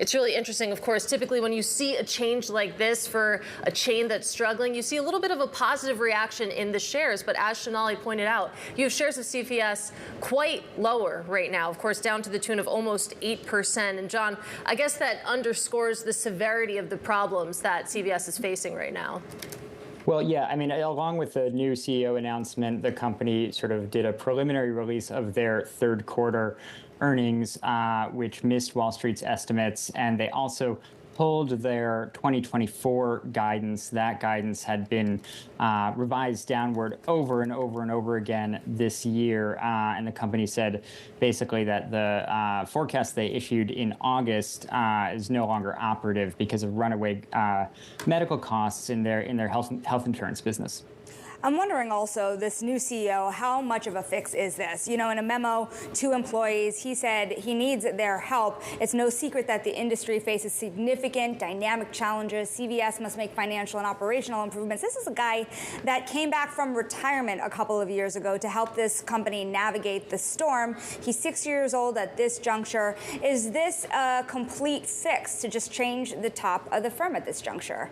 it's really interesting. Of course, typically when you see a change like this for a chain that's struggling, you see a little bit of a positive reaction in the shares. But as Shonali pointed out, you have shares of CVS quite lower right now, of course, down to the tune of almost 8%. And John, I guess that underscores the severity of the problems that CVS is facing right now. Well, yeah, I mean, along with the new CEO announcement, the company sort of did a preliminary release of their third quarter earnings, which missed Wall Street's estimates. And they also pulled their 2024 guidance. That guidance had been revised downward over and over and over again this year. And the company said basically that the forecast they issued in August is no longer operative because of runaway medical costs in their health insurance business. I'm wondering also, this new CEO, how much of a fix is this? You know, in a memo to employees, he said he needs their help. It's no secret that the industry faces significant dynamic challenges. CVS must make financial and operational improvements. This is a guy that came back from retirement a couple of years ago to help this company navigate the storm. He's 6 years old at this juncture. Is this a complete fix to just change the top of the firm at this juncture?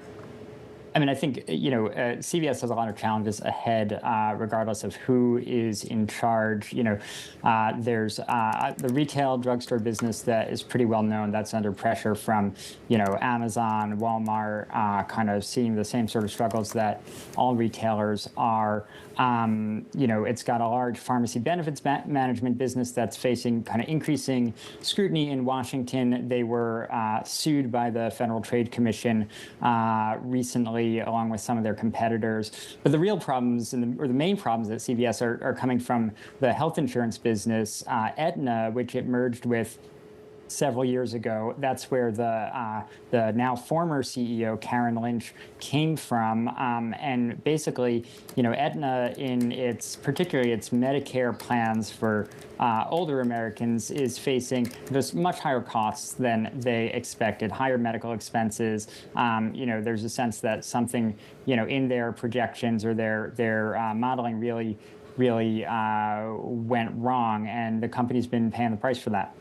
I mean, I think, CVS has a lot of challenges ahead, regardless of who is in charge. There's the retail drugstore business that is pretty well known. That's under pressure from, Amazon, Walmart, kind of seeing the same sort of struggles that all retailers are. It's got a large pharmacy benefits management business that's facing kind of increasing scrutiny in Washington. They were sued by the Federal Trade Commission recently, along with some of their competitors. But the real problems, or the main problems at CVS are coming from the health insurance business, Aetna, which it merged with several years ago. That's where the now former CEO, Karen Lynch, came from. And basically, Aetna, particularly its Medicare plans for older Americans, is facing just much higher costs than they expected, higher medical expenses. There's a sense that something, in their projections or their modeling really went wrong, and the company's been paying the price for that.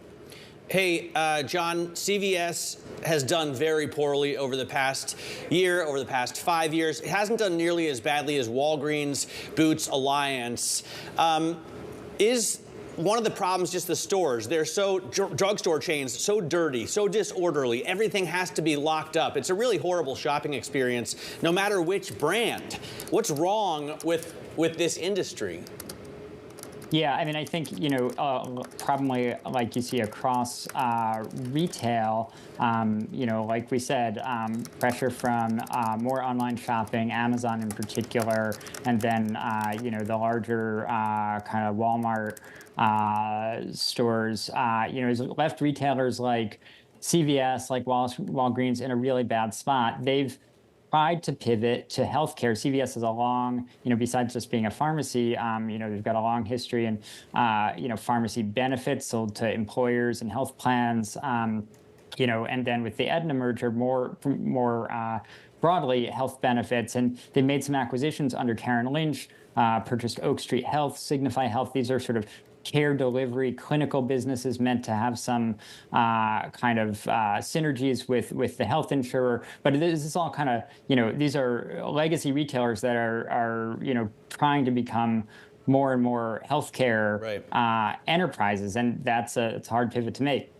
Hey, John, CVS has done very poorly over the past year, over the past 5 years. It hasn't done nearly as badly as Walgreens, Boots, Alliance. Is one of the problems just the stores? They're drugstore chains, so dirty, so disorderly. Everything has to be locked up. It's a really horrible shopping experience, no matter which brand. What's wrong with this industry? Yeah, I mean, I think, probably like you see across retail, like we said, pressure from more online shopping, Amazon in particular, and then, the larger kind of Walmart stores, has left retailers like CVS, like Walgreens in a really bad spot. They've tried to pivot to healthcare. CVS has a long, besides just being a pharmacy, they've got a long history in, pharmacy benefits sold to employers and health plans, and then with the Aetna merger, more broadly health benefits. And they made some acquisitions under Karen Lynch, purchased Oak Street Health, Signify Health. These are sort of care delivery, clinical businesses meant to have some kind of synergies with the health insurer. But this is all kind of, these are legacy retailers that are trying to become more and more healthcare enterprises. And it's a hard pivot to make.